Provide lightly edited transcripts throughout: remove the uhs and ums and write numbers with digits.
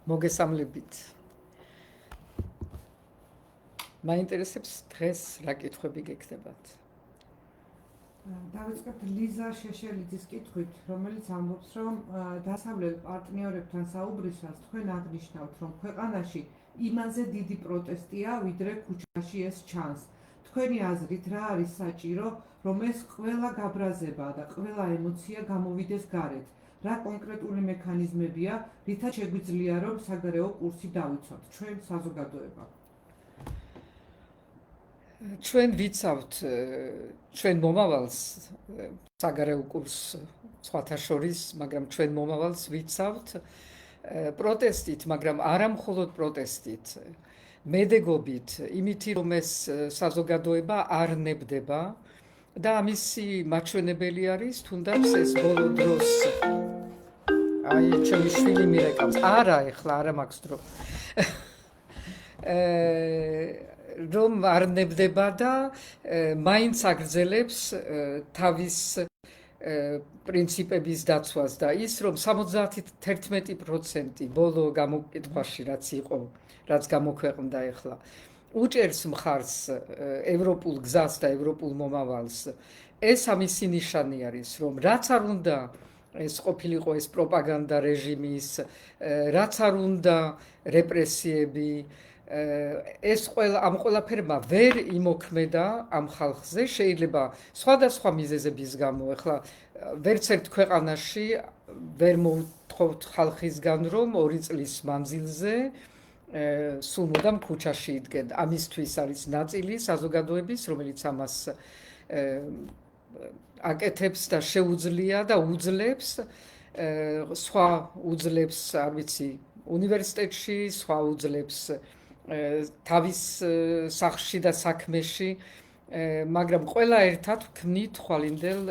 მოგესალმებით. მაინტერესებს დღეს რა კითხვები გექნებათ? დავიწყებთ ლიზა შეშელიძის კითხვით, რომელიც ამბობს, რომ დასავლელ პარტნიორებთან საუბრისას თქვენ აღნიშნავთ, რომ ქვეყანაში იმაზე დიდი პროტესტია, ვიდრე ქუჩაში ეს ჩანს. თქვენი აზრით რა არის საჭირო, რომ ეს ყველა გაბრაზება და ყველა ემოცია გამოვიდეს გარეთ? რა კონკრეტული მექანიზმებია, რითაც შეგვიძლია რომ საგარეო კურსი დავიცვათ ჩვენ საზოგადოება? ჩვენ ვიცავთ ჩვენ მომავალს საგარეო კურსს სხვათა შორის, მაგრამ ჩვენ მომავალს ვიცავთ პროტესტით, მაგრამ არა მხოლოდ პროტესტით, მედეგობით, იმითი რომ ეს საზოგადოება არ ნებდება და ამისი მაჩვენებელი არის თუნდაც ეს ბოლო დროს აი ჩემი შვილი მირეკავს. არა, ეხლა არა მაქვს დრო. რომ არ ნებდება და მაინც აგრძელებს თავის პრინციპების დაცვას და ის რომ 71% ბოლო გამოკითხვაში რაც იყო, რაც გამოქვეყნდა ეხლა, უჭერს მხარს ევროპულ გზას და ევროპულ მომავალს, ეს ამისი ნიშანი არის, რომ რაც არ უნდა ეს ყოფილიყო ეს პროპაგანდა რეჟიმის, რაც არ უნდა რეპრესიები, ეს ამ ყველაფერმა ვერ იმოქმედა ამ ხალხზე, შეიძლება სხვადასხვა მიზეზების გამო, ეხლა ვერც ერთ ქვეყანაში ვერ მოვთხოვთ ხალხისგან, რომ 2 წლის მანძილზე სულ მუდამ ქუჩაში იდგენ. ამისთვის არის ნაწილი საზოგადოების, რომელიც ამას აკეთებს და შეუძლია და უძლებს, სხვა უძლებს, არ ვიცი, უნივერსიტეტში, სხვა უძლებს თავის სახლში და საქმეში, მაგრამ ყველა ერთად ვქმნით ხვალინდელ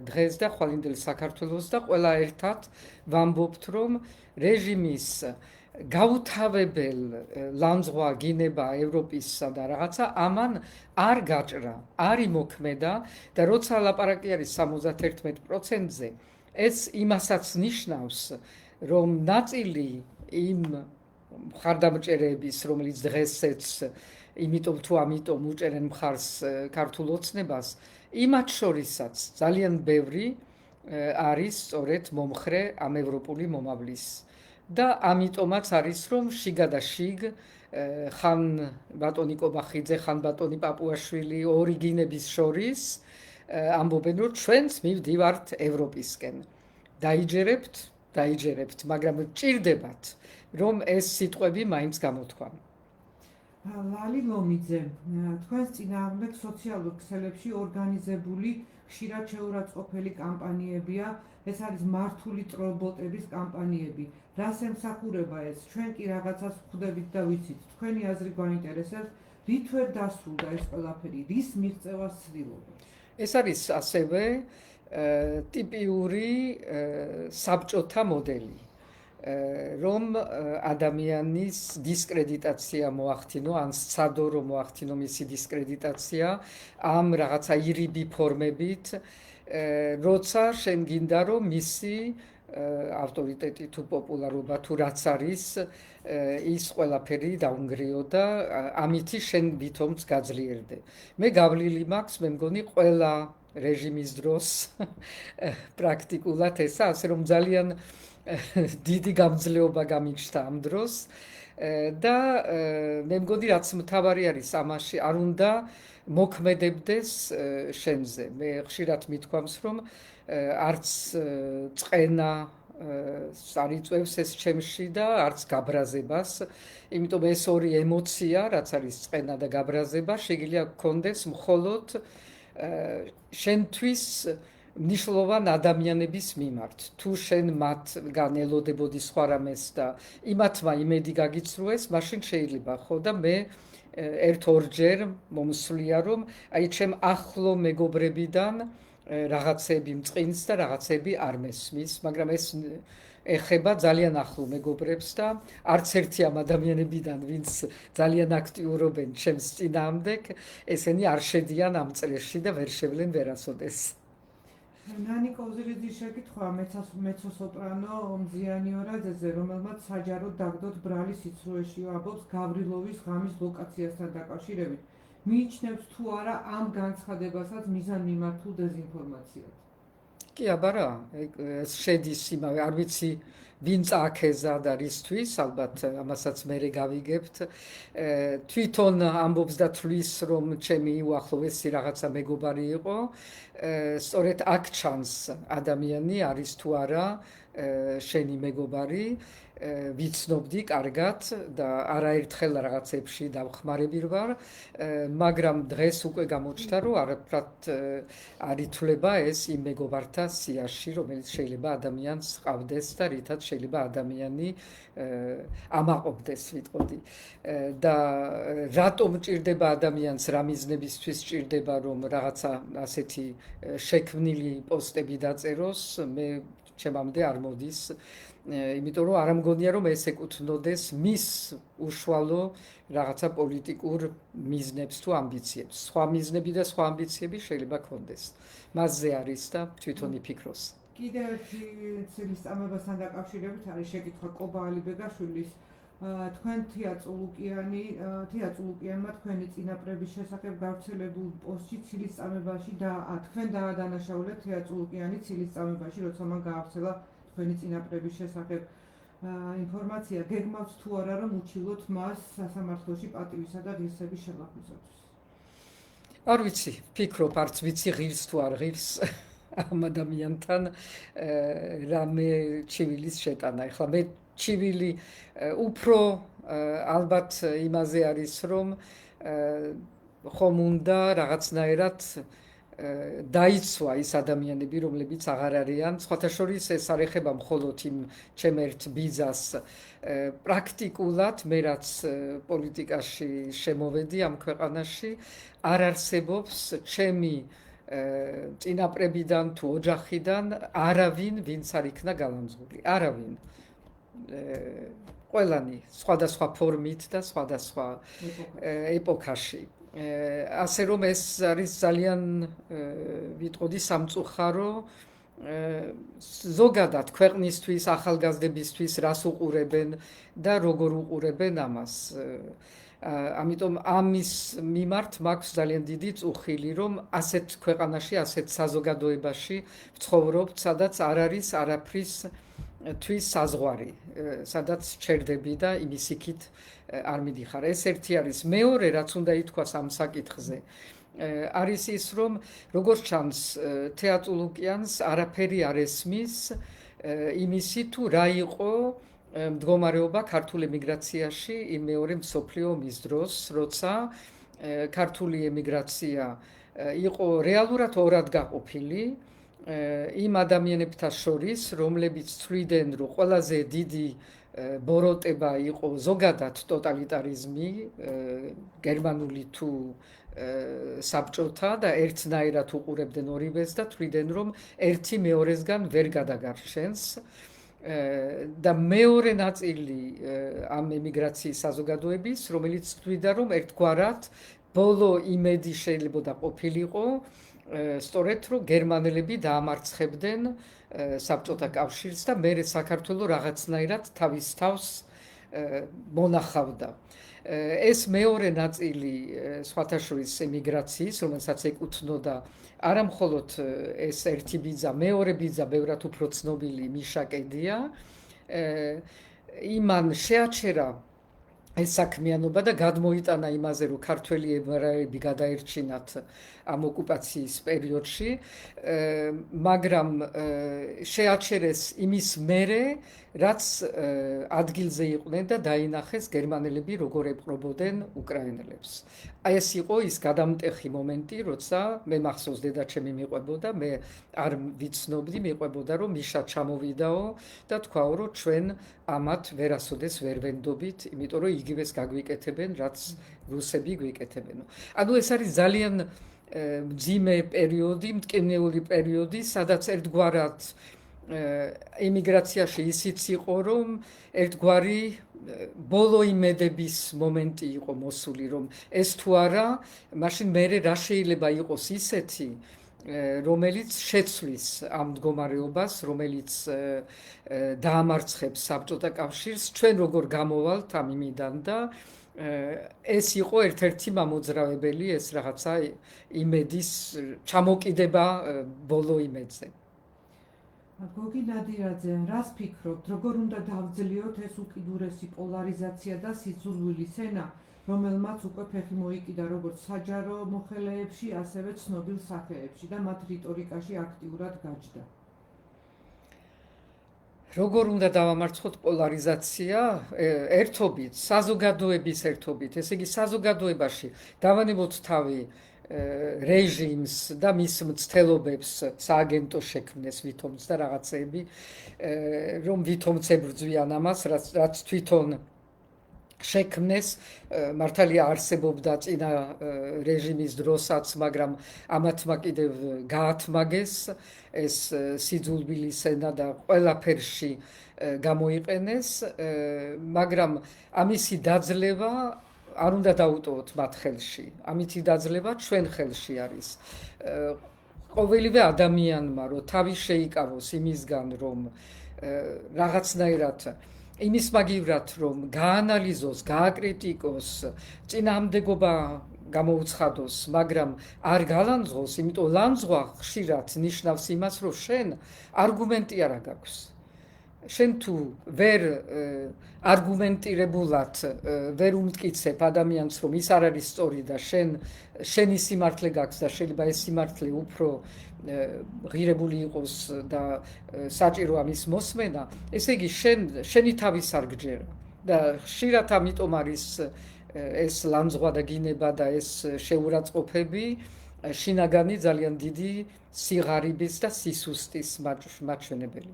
დღეს და ხვალინდელ საქართველოს და ყველა ერთად ვამბობთ, რომ რეჟიმის გაუთავებელ ლანძღვა გინება ევროპისა და რაღაცა ამან არ გაჭრა, არ იმოქმედა და როცა ლაპარაკი არის 71%-ზე, ეს იმასაც ნიშნავს, რომ ნაწილი იმ მხარდამჭერების, რომელიც დღესაც იმიტომ თუ ამიტომ უჭერენ მხარს ქართულ ოცნებას, იმათ შორისაც ძალიან ბევრი არის სწორედ მომხრე ამ ევროპული მომავლის. და ამიტომაც არის, რომ შიგა და შიგ ხან ბატონი კობახიძე, ხან ბატონი პაპუაშვილი ორი გინების შორის ამბობენ, რომ ჩვენც მივდივართ ევროპისკენ. დაიჯერებთ, მაგრამ ჭირდებათ, რომ ეს სიტყვები მაინც გამოთქვან. ლალი ლომიძე, თქვენს წინააღმდეგ სოციალურ ქსელებში ორგანიზებული ხშირად შეურაცხყოფელი კამპანიებია, ეს არის მართული ტროლ-ბოტების კამპანიები. რას ემსახურება ეს? ჩვენ კი რაღაცას ვხვდებით და ვიცით. თქვენი აზრი გვაინტერესებს, რით ვერ დასრულდა ეს ყველაფერი, რის მიღწევას ცდილობთ? ეს არის ასევე ტიპიური საბჭოთა მოდელი, რომ ადამიანის დისკრედიტაცია მოახდინო, ან სცადო რომ მოახდინო მისი დისკრედიტაცია ამ რაღაცა ირიბი ფორმებით, როცა შენ გინდა რომ მისი ავტორიტეტი თუ პოპულარობა თუ რაც არის, ის ყველაფერი დაუნგრიო და ამითი შენ ვითომც გაძლიერდე. მე გავლილი მაქვს, მე მგონი ყველა რეჟიმის დროს პრაქტიკულად ესა, ასე რომ ძალიან დიდი გამძლეობა გამიჩნდა ამ დროს და მე მგონი რაც მთავარი არის ამაში, არ უნდა მოქმედებდეს შენზე. მე ხშირად მithქვამს, რომ არც წყენა არ იწვევს ეს ჩემში და არც გაბრაზებას, იმიტომ ეს ორი ემოცია, რაც არის წყენა და გაბრაზება, შეიძლება გქონდეს მხოლოდ შენთვის მნიშვნელოვან ადამიანების მიმართ. თუ შენ მათგან ელოდებოდი სხვა რამეს და იმათმა იმედი გაგიცრუეს, მაშინ შეიძლება ხო და მე ერთ-ორჯერ მომსვლია, რომ აი ჩემ ახლო მეგობრებიდან რაღაცები მწყინს და რაღაცები არ მესმის, მაგრამ ეს ეხება ძალიან ახლო მეგობრებს და არც ერთი ამ ადამიანებიდან, ვინც ძალიან აქტიურობენ ჩემს წინააღმდეგ, ესენი არ შედიან ამ წრეში და ვერ შევლენ ვერასოდეს. ნანი კოზილიძის შეკითხვა მეცო-სოპრანო მზიანი ორაძეზე, რომელმაც საჯაროდ დაგდოთ ბრალი სიცრუეში, ამბობს გავრილოვის ღამის ლოკაციასთან დაკავშირებით. მიიჩნევს თუ არა ამ განცხადებასაც მიზანმიმართულ დეზინფორმაციად? კი, აბარა, ეს შედის იმავე, არ ვიცი ვინ წააქეზა და რისთვის, ალბათ ამასაც მერე გავიგებთ. თვითონ ამბობს და თვლის, რომ ჩემი უახლოესი რაღაცა მეგობარი იყო. სწორედ აქ ჩანს ადამიანი არის თუ არა შენი მეგობარი. ვიცნობდი კარგად და არაერთხელ რაღაცებში დავხმარებիր ვარ, მაგრამ დღეს უკვე გამოჩნდა, რომ არაფრად არ ითვლება ეს იმ მეგობართა სიაში, რომელიც შეიძლება ადამიანს ყავდეს და რითაც შეიძლება ადამიანი ამაყობდეს, ვიტყოდი. და რატომ ჭირდება ადამიანს, რა მიზნებისთვის ჭირდება, რომ რაღაცა ასეთი შექმნილი პოსტები დაწეროს, მე ჩემამდე არ მოდის. იმიტომ რომ არ მგონია რომ ეს ეკუთვნოდეს მის უშუალო რაღაცა პოლიტიკურ მიზნებს თუ ამბიციებს. სხვა მიზნები და სხვა ამბიციები შეიძლება ქონდეს. მასზე არის და თვითონ იფიქროს. კიდევ ერთი ცილისწამებასთან დაკავშირებით არის შეკითხვა კობა ალიბეგაშვილის. თქვენ თეატრულუკიანმა თქვენი წინაპრების შესახებ გავრცელებულ პოსტში ცილისწამებაში და თქვენ დაადანაშაულეთ თეატრულუკიანი ცილისწამებაში, როცა მან გაავრცელა თქვენი წინაპრების შესახებ ინფორმაცია, გეგმავს თუ არა რომ უჩილოთ მას სასამართლოში პატივისა და ღირსების შელაფიზვისთვის? არ ვიცი, ფიქრობ, არც ვიცი ღირს თუ არ ღირს ამ ადამიანთან რამე ჩივილის შეტანა. ეხლა მე ჩივილი უფრო ალბათ იმაზე არის, რომ ხომ უნდა რაღაცნაირად დაიცვა ის ადამიანები, რომლებიც აღარ არიან. სხვათა შორის ეს არ ეხება მხოლოდ იმ ჩემ ერთ ბიძას. პრაქტიკულად მე რაც პოლიტიკაში შემოვედი ამ ქვეყანაში, არ არსებობს ჩემი წინაპრებიდან თუ ოჯახიდან არავინ, ვინც არ იქნა გალამზღული. არავინ. ყველანი სხვადასხვა ფორმით და სხვადასხვა ეპოქაში. ასე რომ ეს არის ძალიან ვიტყოდი სამწუხარო ზოგადად ქვეყნისთვის, ახალგაზრდებისთვის რას უყურებენ და როგორ უყურებენ ამას. ამიტომ ამის მიმართ მაქვს ძალიან დიდი წუხილი, რომ ასეთ ქვეყანაში, ასეთ საზოგადოებაში ვცხოვრობთ, სადაც არ არის არაფრის თვის საზღვარი, სადაც ჩერდები და იმის იქით არ მიდიხარ. ეს ერთი არის. მეორე, რაც უნდა ითქვას ამ საკითხზე, არის ის, რომ როგორც ჩანს, თეატრულუკიანს არაფერი არ ესმის იმისი თუ რა იყო მდგომარეობა ქართულ ემიგრაციაში იმ მეორე მსოფლიო ომის დროს, როცა ქართული ემიგრაცია იყო რეალურად ორად გაყოფილი იმ ადამიანებთან შორის, რომლებიც თვლიდნენ, რომ ყველაზე დიდი ბოროტება იყო ზოგადად ტოტალიტარიზმი, გერმანული თუ საბჭოთა და ერთნაირად უყურებდნენ ორივეს და თვლიდნენ, რომ ერთი მეორესგან ვერ გადაგარჩენს. და მეორე ნაწილი ამ ემიგრაციის საზოგადოების, რომელიც თვლიდა, რომ ერთგვარად ბოლო იმედი შეიძლება ყოფილიყო, სწორედ რომ გერმანელები დაამარცხებდნენ საბჭოთა კავშირს და მერე საქართველო რაღაცნაირად თავის თავს მონახავდა. ეს მეორე ნაწილი სხვათა შორის ემიგრაციის, რომელსაც ეკუთვნოდა არა მხოლოდ ეს ერთი ბიძა, მეორე ბიძა ბევრად უფრო ცნობილი მიშა კედია, იმან შეაჩერა ეს საქმიანობა და გადმოიტანა იმაზე, რომ ქართველი ებრაელები გადაერჩინათ ამ ოკუპაციის პერიოდში, მაგრამ შეაჩერეს იმის მერე, რაც ადგილზე იყვნენ და დაინახეს გერმანელები როგორ ეპყრობოდნენ უკრაინელებს. ეს იყო ის გადამტეხი მომენტი, როცა მე მახსოვს დედაჩემი მიყვებოდა, მე არ ვიცნობდი, მიყვებოდა, რომ მიშა ჩამოვიდაო და თქვაო, რომ ჩვენ ამათ ვერასოდეს ვერ ვენდობით, იმიტომ რომ იგივეს გაგვიკეთებენ, რაც რუსები გვიკეთებენ. ანუ ეს არის ძალიან მძიმე პერიოდი, მტკივნეული პერიოდი, სადაც ერთგვარად ემიგრაციაში ისიც იყო, რომ ერთგვარი ბოლო იმედების მომენტი იყო მოსული, რომ ეს თუ არა, მაშინ მერე რა შეიძლება იყოს ისეთი, რომელიც შეცვლის ამ მდგომარეობას, რომელიც დაამარცხებს საბჭოთა კავშირს, ჩვენ როგორ გამოვალთ ამ იმიდან და ეს იყო ერთ-ერთი მამოძრავებელი ეს რაღაცა იმედის ჩამოკიდება ბოლო იმედზე. გოგი ნადირაძე, რას ფიქრობთ, როგორ უნდა დავძლიოთ ეს უკიდურესი პოლარიზაცია და სიძულვილის ენა, რომელმაც უკვე ფეხი მოიკიდა როგორც საჯარო მოხელეებში, ასევე ცნობილ სახეებში და მათ რიტორიკაში აქტიურად გაჯდა. როგორ უნდა დავამარცხოთ პოლარიზაცია? ერთობით, საზოგადოების ერთობით, ესე იგი საზოგადოებაში დავანებოთ თავი რეჟიმს და მის მცდელობებს სააგენტო შექმნეს ვითომც და რაღაცეები, რომ ვითომც ებრძვიან ამას, რაც თვითონ შექმნეს, მართალია არსებობდა წინა რეჟიმის დროსაც, მაგრამ ამათმა კიდევ გაათმაგეს ეს სიძულვილის ენა და ყველაფერში გამოიყენეს, მაგრამ ამისი დაძლევა არ უნდა დაუტოვოთ მათ ხელში. ამითი დაძლევა ჩვენ ხელში არის. ყოველივე ადამიანმა რომ თავი შეიკავოს იმისგან, რომ რაღაცნაირად იმის მაგივრად რომ გაანალიზოს, გააკრიტიკოს, წინააღმდეგობა გამოუცხადოს, მაგრამ არ გალანძღოს, იმიტომ ლანძღვა ხშირად ნიშნავს იმას, რომ შენ არგუმენტი არ გაქვს. შენ თუ ვერ არგუმენტირებულად ვერ უმტკიცებ ადამიანს, რომ ის არ არის სწორი და შენი სიმართლე გაქვს და შეიძლება ეს სიმართლე უფრო ღირებული იყოს და საჭირო ამის მოსმენა, ესე იგი შენი თავის არ გჯერა და ხშირად ამიტომ არის ეს ლანძღვა და გინება და ეს შეურაცხყოფები შინაგანი ძალიან დიდი სიღარიბის და სისუსტის მაჩვენებელი.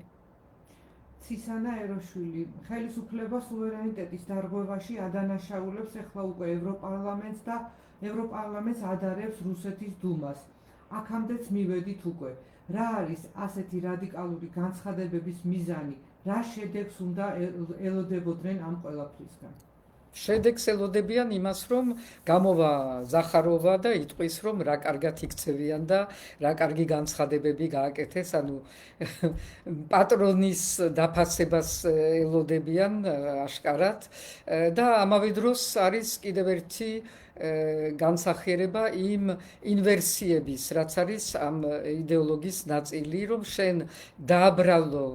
ცისანა ეროშვილი, ხელისუფლება სუვერენიტეტის დარღვევაში ადანაშაულებს ახლა უკვე ევროპარლამენტს და ევროპარლამენტს ადარებს რუსეთის დუმას. აქამდეც მივედით უკვე. რა არის ასეთი რადიკალური განცხადებების მიზანი? რა შედეგს უნდა ელოდებოდნენ ამ ყველაფრისგან? შედეგს ელოდებიან იმას, რომ გამოვა ზახაროვა და იტყვის, რომ რა კარგად იქცევიან და რა კარგი განცხადებები გააკეთეს, ანუ პატრონის დაფასებას ელოდებიან აშკარად და ამავე დროს არის კიდევ ერთი განსახიერება იმ ინვერსიების, რაც არის ამ იდეოლოგიის ნაწილი, რომ შენ დააბრალო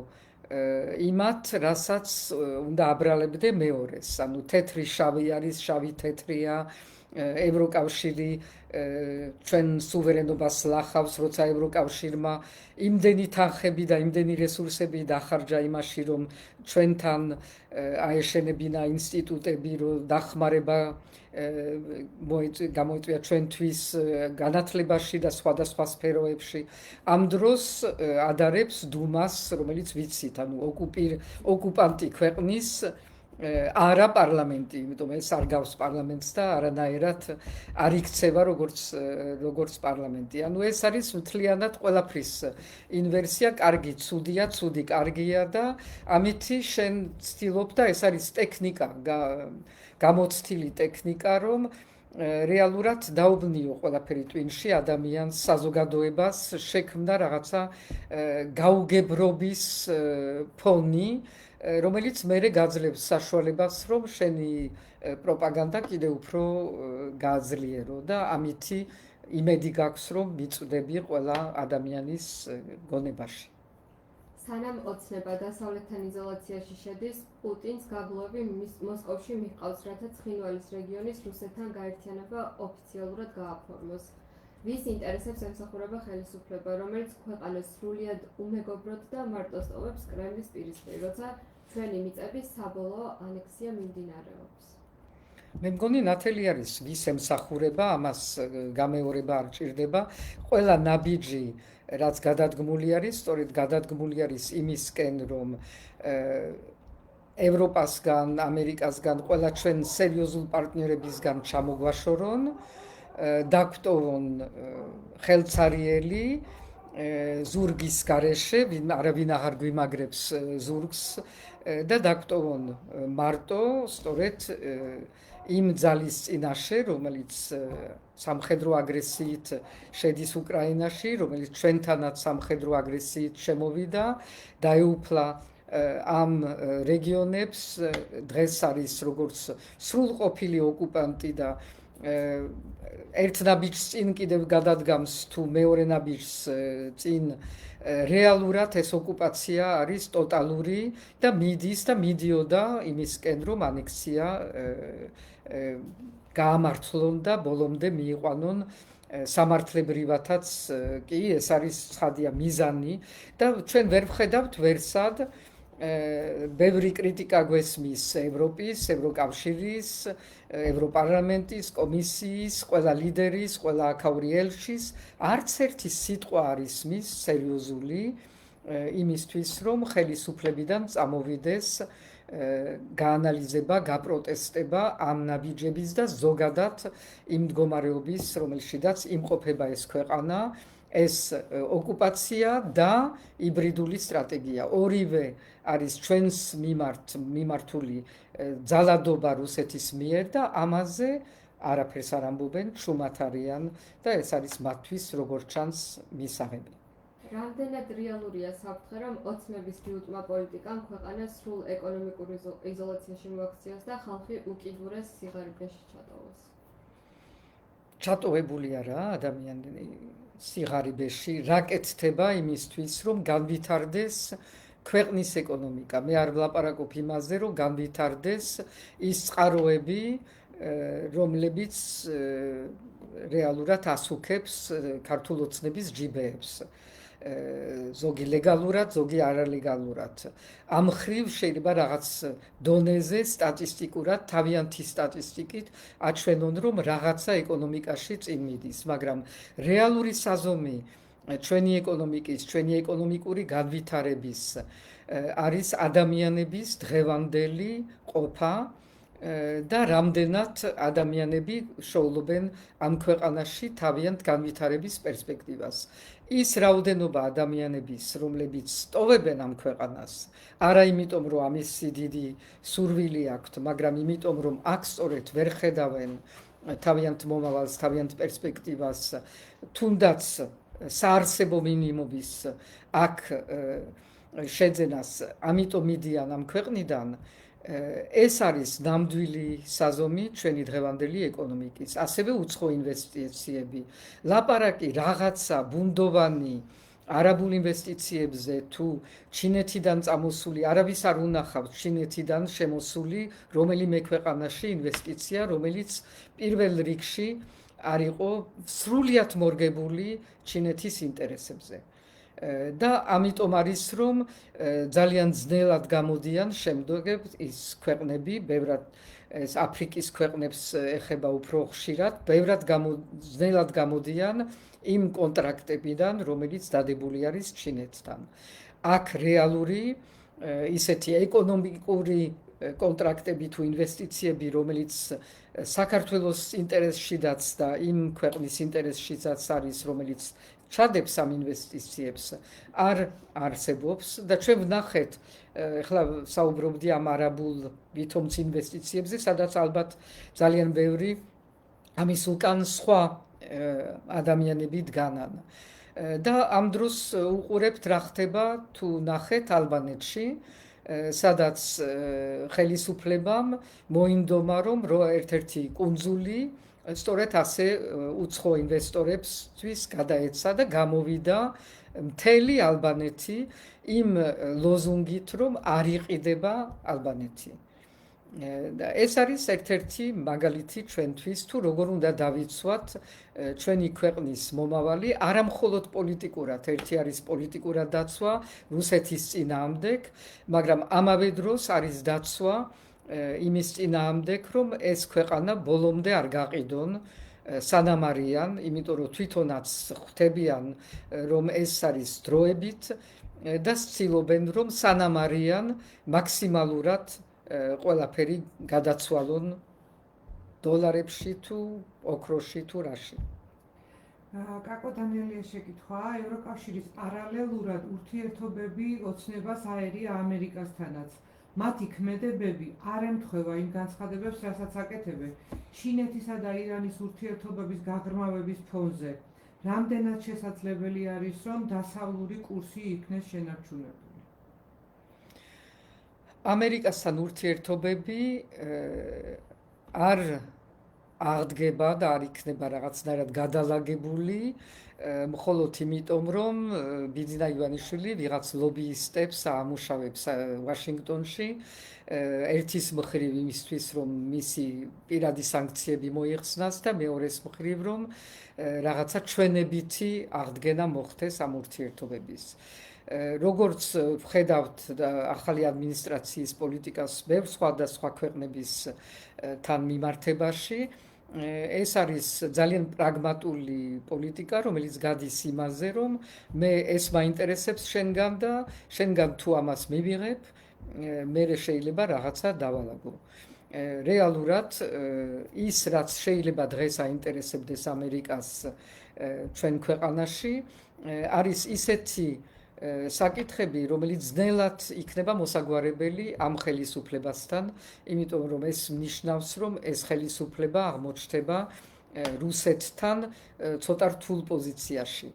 იმათ, რასაც უნდა აბრალებდე მეორეს. ანუ თეთრი შავი არის, შავი თეთრია, ევროკავშირი ჩვენ სუვერენობას ლახავს, როცა ევროკავშირმა იმდენი თანხები და იმდენი რესურსები დახარჯა იმაში, რომ ჩვენთან აეშენებინა ინსტიტუტები, რომ დახმარება გამოიწვია ჩვენთვის განათლებაში და სხვადასხვა სფეროებში. ამ დროს ადარებს დუმას, რომელიც ვიცით, ანუ ოკუპანტი ქვეყნის არა პარლამენტი, იმიტომ ეს არ გავს პარლამენტს და არანაირად არ იქცევა როგორც პარლამენტი. ანუ ეს არის მთლიანად ყველაფრის ინვერსია, კარგი, ცუდია, ცუდი, კარგია და ამითი შენ ცდილობ და ეს არის ტექნიკა, გამოცდილი ტექნიკა, რომ რეალურად დაუბნიო ყველაფერი ტვინში ადამიანს, საზოგადოებას, შექმნა რაღაცა გაუგებრობის ფონი, რომელიც მერე გაძლევს საშუალებას, რომ შენი პროპაგანდა კიდევ უფრო გააძლიერო და ამითი იმედი გაქვს, რომ მიწვდები ყველა ადამიანის გონებაში. სანამ ოცნება დასავლეთთან იზოლაციაში შედის, პუტინს გაბლოები მოსკოვში მიჰყავს, რათა ცხინვალის რეგიონის რუსეთთან გაერთიანება ოფიციალურად გააფორმოს. ვის ინტერესებს ემსახურება ხელისუფლება, რომელიც ქვეყანას სრულიად უმეგობროდ და მარტო სტოვებს კრემლის პირისპირ, როცა ჩვენი მიწების საბოლოო ანექსია მიმდინარეობს. მე მგონი ნათელი არის ვის ემსახურება, ამას გამეორება არ ჭირდება. ყველა ნაბიჯი რაც გადადგმული არის, სწორედ გადადგმული არის იმისკენ, რომ ევროპასგან, ამერიკასგან, ყველა ჩვენ სერიოზულ პარტნიორებისგან ჩამოგვაშორონ, დაგვტოვონ ხელცარიელი ზურგის გარეშე, არავინ აღარ გვიმაგრებს ზურგს და დაგვტოვონ მარტო სწორედ იმ ძალის წინაშე, რომელიც სამხედრო აგრესიით შედის უკრაინაში, რომელიც ჩვენთანაც სამხედრო აგრესიით შემოვიდა, დაეუფლა ამ რეგიონებს, დღეს არის როგორც სრულყოფილი ოკუპანტი და ერთ ნაბიჯს წინ კიდევ გადადგამს თუ მეორე ნაბიჯს წინ რეალურად ეს ოკუპაცია არის ტოტალური და მიდის და მიდიოდა იმისკენ რომ ანექსია გაამართლონ და ბოლომდე მიიყვანონ სამართლებრივათაც კი ეს არის ცხადია მიზანი და ჩვენ ვერ ვხედავთ ვერსად ბევრი კრიტიკა გვესმის ევროპის, ევროკავშირის, ევროპარლამენტის, კომისიის, ყველა ლიდერის, ყველა აქაური ელჩის, არც ერთი სიტყვა არ ისმის სერიოზული იმისთვის, რომ ხელისუფლებიდან წამოვიდეს გაანალიზება, გაპროტესტება ამ ნაბიჯების და ზოგადად იმ მდგომარეობის, რომელშიდაც იმყოფება ეს ქვეყანა, ეს ოკუპაცია და იბრიდული სტრატეგია. ორივე არის ჩვენს მიმართული ძალადობა რუსეთის მიერ და ამაზე არაფერს არ ამბობენ, ჩუმად არიან და ეს არის მათთვის როგორც ჩანს მისაღები. რამდენად რეალურია საფრთხე, რომ ოცნების ჯიუტმა პოლიტიკამ ქვეყანას სრულ ეკონომიკურ იზოლაციაში მოაქციას და ხალხი უკიდურეს სიღარიბეში ჩატოვოს? ჩატოვებულია რა ადამიანი სიღარიბეში, რა კეთდება იმისთვის, რომ განვითარდეს ქვეყნის ეკონომიკა. მე არ ვლაპარაკობ იმაზე, რომ განვითარდეს ის წყაროები, რომლებიც რეალურად ასუქებს ქართულ ოცნების ჯიბეებს. ზოგი ლეგალურად, ზოგი არალეგალურად. ამ ხრივ შეიძლება რაღაც დონეზე სტატისტიკურად, თავიანთი სტატისტიკით აჩვენონ, რომ რაღაცა ეკონომიკაში წინ მიდის, მაგრამ რეალური საზომი ჩვენი ეკონომიკის, ჩვენი ეკონომიკური განვითარების არის ადამიანების დღევანდელი ყოფა და რამდენად ადამიანები შოულობენ ამ ქვეყანაში თავიანთ განვითარების პერსპექტივას. ის რაოდენობა ადამიანების, რომლებიც სტოვებენ ამ ქვეყანას, არა იმიტომ, რომ ამისი დიდი სურვილი აქვთ, მაგრამ იმიტომ, რომ აქ სწორედ ვერ ხედავენ თავიანთ მომავალს, თავიანთ პერსპექტივას, თუნდაც საარსებო მინიმუმის აქ შეძენას, ამიტომ მიდიან ამ ქვეყნიდან, ეს არის ნამდვილი საზომი ჩვენი დღევანდელი ეკონომიკის, ასევე უცხო ინვესტიციები. ლაპარაკი რაღაცა ბუნდოვანი არაბულ ინვესტიციებზე თუ ჩინეთიდან წამოსული, არავის არ უნახავს ჩინეთიდან შემოსული რომელიმე ქვეყანაში ინვესტიცია, რომელიც პირველ რიგში არ იყო სრულიად მორგებული ჩინეთის ინტერესებზე. და ამიტომ არის რომ ძალიან ძნელად გამოდიან შემდგომ ის ქვეყნები, ბევრად ეს აფრიკის ქვეყნებს ეხება უფრო ხშირად, ბევრად ძნელად გამოდიან იმ კონტრაქტებიდან, რომელიც დადებული არის ჩინეთთან. აქ რეალური ისეთი ეკონომიკური კონტრაქტები თუ ინვესტიციები, რომელიც საქართველოს ინტერესშიდაც და იმ ქვეყნის ინტერესშიდაც არის, რომელიც ჩადებს ამ ინვესტიციებს, არ არსებობს და ჩვენ ვნახეთ, ახლა საუბრობდი ამ არაბულ ვითომც ინვესტიციებზე, სადაც ალბათ ძალიან ბევრი ამის უკან სხვა ადამიანები დგანან. და ამ დროს უყურებთ რა ხდება თუ ნახეთ ალბანეთში, სადაც ხელისუფლებამ მოინდომა, რომ ერთ-ერთი კუნძული სწორედ ასე უცხო ინვესტორებისთვის გადაეცა და გამოვიდა მთელი ალბანეთი იმ ლოზუნგით, რომ არ იყიდება ალბანეთი. და ეს არის ერთ-ერთი მაგალითი ჩვენთვის, თუ როგორ უნდა დავიცვათ ჩვენი ქვეყნის მომავალი, არა მხოლოდ პოლიტიკურად, ერთი არის პოლიტიკურად დაცვა რუსეთის წინააღმდეგ, მაგრამ ამავე დროს არის დაცვა იმის წინააღმდეგ, რომ ეს ქვეყანა ბოლომდე არ გაყიდონ სანამ არიან, იმიტომ რომ თვითონაც ხვდებიან, რომ ეს არის დროებით და ცდილობენ, რომ სანამ არიან მაქსიმალურად ყველაფერი გადაცვალონ დოლარებში თუ ოქროში თუ რაში. კაკო დანიელიას შეკითხვა, ევროკავშირის პარალელურად ურთიერთობები ოცნებას აერია ამერიკასთანაც. მათი ქმედებები არ ემთხვევა იმ განცხადებებს, რასაც აკეთებენ ჩინეთისა და ირანის ურთიერთობების გაღრმავების ფონზე. რამდენად შესაძლებელი არის, რომ დასავლური კურსი იქნეს შენარჩუნებული? ამერიკასთან ურთიერთობები არ აღდგება და არ იქნება რაღაცნაირად გადალაგებული, მხოლოდ იმიტომ, რომ ბიძინა ივანიშვილი ვიღაც ლობიისტებს ამუშავებს ვაშინგტონში, ერთის მხრივ იმისთვის, რომ მისი პირადი სანქციები მოიხსნას და მეორეს მხრივ, რომ რაღაცა ჩვენებითი აღდგენა მოხდეს ამ ურთიერთობების. როგორც ვხედავთ ახალი ადმინისტრაციის პოლიტიკას ბევრ სხვადასხვა ქვეყნების თან მიმართებაში, ეს არის ძალიან პრაგმატული პოლიტიკა, რომელიც გადის იმაზე, რომ მე ეს მაინტერესებს შენგან და შენგან თუ ამას მივიღებ, მე შეიძლება რაღაცა დავალაგო. რეალურად ის, რაც შეიძლება დღეს აინტერესებდეს ამერიკას ჩვენ ქვეყანაში, არის ისეთი საკითხები, რომელიც ძნელად იქნება მოსაგვარებელი ამ ხელისუფლებასთან, იმიტომ რომ ეს ნიშნავს, რომ ეს ხელისუფლება აღმოჩნდება რუსეთთან ცოტა რთულ პოზიციაში.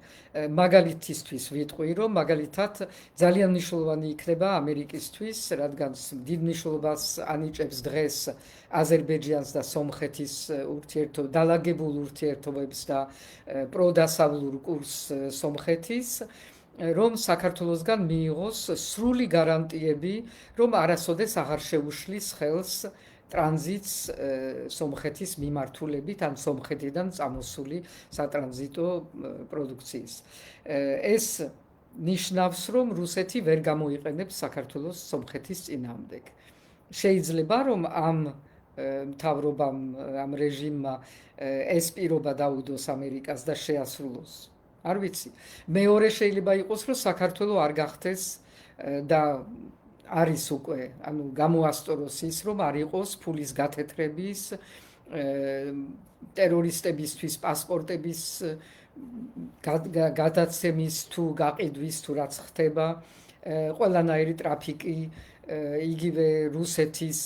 მაგალითისთვის ვიტყვი, რომ მაგალითად ძალიან მნიშვნელოვანი იქნება ამერიკისთვის, რადგან დიდ მნიშვნელობას ანიჭებს დღეს აზერბაიჯანს და სომხეთის დალაგებულ ურთიერთობებს და პროდასავლურ კურსს სომხეთის, რომ საქართველოსგან მიიღოს სრული გარანტიები, რომ არასოდეს აღარ შეუშლის ხელს ტრანზიტს სომხეთის მიმართულებით, ან სომხეთიდან წამოსული სატრანზიტო პროდუქციის. ეს ნიშნავს, რომ რუსეთი ვერ გამოიყენებს საქართველოს სომხეთის წინააღმდეგ. შეიძლება, რომ ამ მთავრობამ, ამ რეჟიმმა ეს პირობა დაუდოს ამერიკას და შეასრულოს. არ ვიცი. მეორე შეიძლება იყოს, რომ საქართველო არ გახდეს და არის უკვე, ანუ გამოასწოროს ის, რომ არ იყოს ფულის გათეთრების, ტერორისტებისთვის პასპორტების გადაცემის თუ გაყიდვის თუ რაც ხდება, ყველანაირი ტრაფიკი, იგივე რუსეთის